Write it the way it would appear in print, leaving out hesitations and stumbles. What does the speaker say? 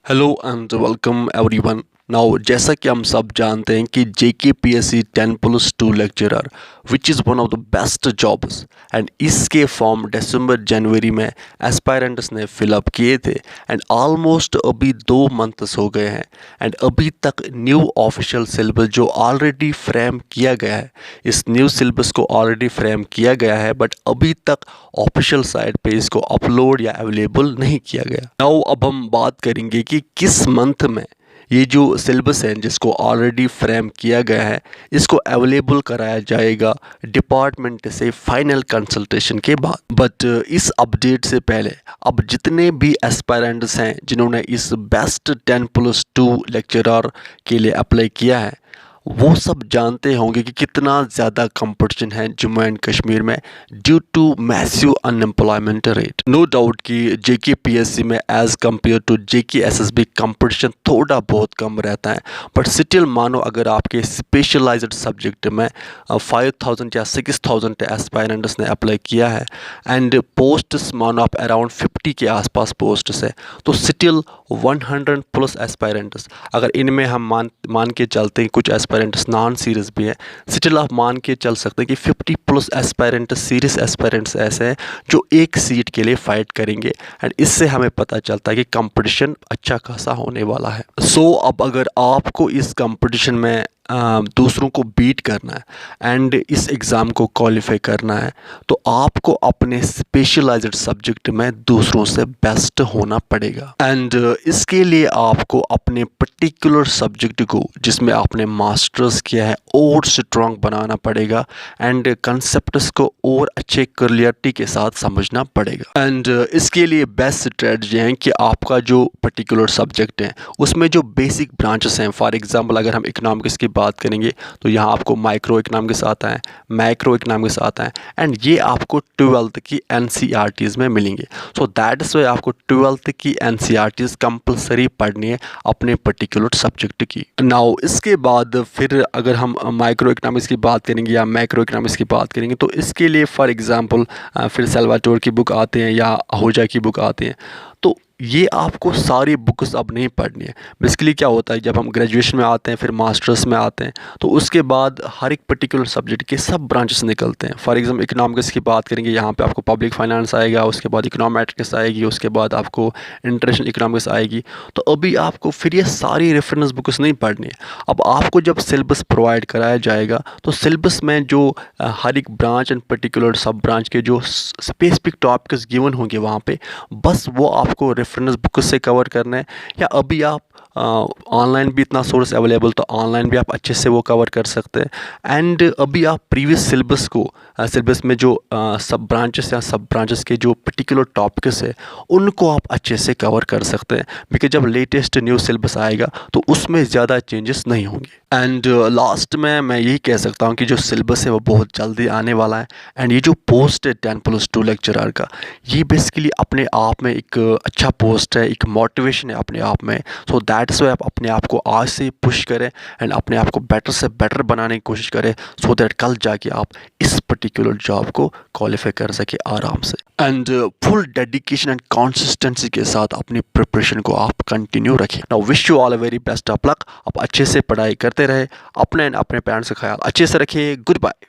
Hello and welcome everyone. Now जैसा कि हम सब जानते हैं कि JKPSC 10+2 lecturer which is one of the best jobs and इसके फॉर्म दिसंबर जनवरी में एस्पायरेंट्स ने फिलअप किए थे एंड ऑलमोस्ट अभी 2 मंथ्स हो गए हैं एंड अभी तक न्यू ऑफिशियल सिलेबस जो ऑलरेडी फ्रेम किया गया है, इस न्यू सिलेबस को ऑलरेडी फ्रेम किया गया है बट अभी तक ऑफिशियल साइट पे इसको अपलोड या अवेलेबल नहीं किया गया। नाउ अब हम बात करेंगे कि किस मंथ में ये जो सिलेबस है जिसको ऑलरेडी फ्रेम किया गया है इसको अवेलेबल कराया जाएगा डिपार्टमेंट से फाइनल कंसल्टेशन के बाद। बट इस अपडेट से पहले अब जितने भी एस्पायरेंट्स हैं जिन्होंने इस बेस्ट 10+2 लेक्चरर के लिए अप्लाई किया है वो सब जानते होंगे कि कितना ज़्यादा कंपटीशन है जम्मू एंड कश्मीर में due to massive unemployment rate. No doubt कि JKPSC में as compared to JKSSB competition थोड़ा बहुत कम रहता है बट स्टिल मानो अगर आपके स्पेशलाइज्ड सब्जेक्ट में 5000 या 6000 एस्पायरेंट्स ने अप्लाई किया है एंड पोस्ट्स मानो आप अराउंड 50 के आसपास पोस्ट्स है तो स्टिल 100+ एस्पायरेंट्स, अगर इनमें हम मान के चलते हैं कुछ एस्पायरेंट्स नॉन सीरियस भी है, स्टिल आप मान के चल सकते हैं कि 50+ एस्पायरेंट्स सीरियस एस्पायरेंट्स ऐसे हैं जो एक सीट के लिए फाइट करेंगे एंड इससे हमें पता चलता है कि कंपटीशन अच्छा खासा होने वाला है। सो अब अगर आपको इस कंपटीशन में दूसरों को बीट करना है एंड इस एग्ज़ाम को क्वालिफाई करना है तो आपको अपने स्पेशलाइज्ड सब्जेक्ट में दूसरों से बेस्ट होना पड़ेगा एंड इसके लिए आपको अपने पर्टिकुलर सब्जेक्ट को जिसमें आपने मास्टर्स किया है और स्ट्रॉन्ग बनाना पड़ेगा एंड कंसेप्ट्स को और अच्छे क्लियरिटी के साथ समझना पड़ेगा एंड इसके लिए बेस्ट स्ट्रेटजी है कि आपका जो पर्टिकुलर सब्जेक्ट है उसमें जो बेसिक ब्रांचेस हैं, फॉर एग्जांपल अगर हम इकोनॉमिक्स की बात करेंगे तो यहाँ आपको माइक्रो इकोनॉमिक्स आता है, मैक्रो इकोनॉमिक्स आता है एंड ये आपको 12th की NCERTs में मिलेंगे। सो दैट इज़ वाई आपको 12th की NCERTs कंपलसरी पढ़नी है अपने पर्टिकुलर सब्जेक्ट की। नाउ इसके बाद फिर अगर हम माइक्रो इकोनॉमिक्स की बात करेंगे या मैक्रो इकोनॉमिक्स की बात करेंगे तो इसके लिए फॉर एग्ज़ाम्पल फिर सेल्वाटोर की बुक आते हैं या आहूजा की बुक आते हैं तो ये आपको सारी बुक्स अब नहीं पढ़नी है। बेसिकली क्या होता है जब हम ग्रेजुएशन में आते हैं फिर मास्टर्स में आते हैं तो उसके बाद हर एक पर्टिकुलर सब्जेक्ट के सब ब्रांचेस निकलते हैं। फॉर एग्जाम्पल इकोनॉमिक्स की बात करेंगे, यहाँ पे आपको पब्लिक फाइनेंस आएगा, उसके बाद इकोनॉमेट्रिक्स आएगी, उसके बाद आपको इंटरनेशनल इकोनॉमिक्स आएगी। तो अभी आपको फिर ये सारी रेफरेंस बुक्स नहीं पढ़नी है। अब आपको जब सिलेबस प्रोवाइड कराया जाएगा तो सिलेबस में जो हर एक ब्रांच एंड पर्टिकुलर सब ब्रांच के जो स्पेसिफिक टॉपिक्स गिवन होंगे वहाँ पे बस वो आपको रेफरेंस बुक से कवर करना है या अभी आप ऑनलाइन भी इतना सोर्स अवेलेबल तो ऑनलाइन भी आप अच्छे से वो कवर कर सकते हैं एंड अभी आप प्रीवियस सिलेबस में जो सब ब्रांचेस या सब ब्रांचेस के जो पर्टिकुलर टॉपिक्स है उनको आप अच्छे से कवर कर सकते हैं बिकॉज जब लेटेस्ट न्यू सिलेबस आएगा तो उसमें ज़्यादा चेंजेस नहीं होंगे। एंड लास्ट में मैं यही कह सकता हूँ कि जो सिलेबस है वो बहुत जल्दी आने वाला है एंड ये जो पोस्ट है 10+2 लेक्चरर का ये बेसिकली अपने आप में एक अच्छा पोस्ट है, एक मोटिवेशन है अपने आप में। सो दैट्स वाई आप अपने आप को आज से पुश करें एंड अपने आप को बेटर से बेटर बनाने की कोशिश करें सो दैट कल जाके आप इस पर्टिकुलर जॉब को क्वालिफाई कर सके आराम से and full dedication and consistency के साथ अपनी प्रिपरेशन को आप कंटिन्यू रखें। Now wish you all a very best of luck. आप अच्छे से पढ़ाई करते रहे, अपने एंड अपने पेरेंट्स का ख्याल अच्छे से रखिए। Good bye.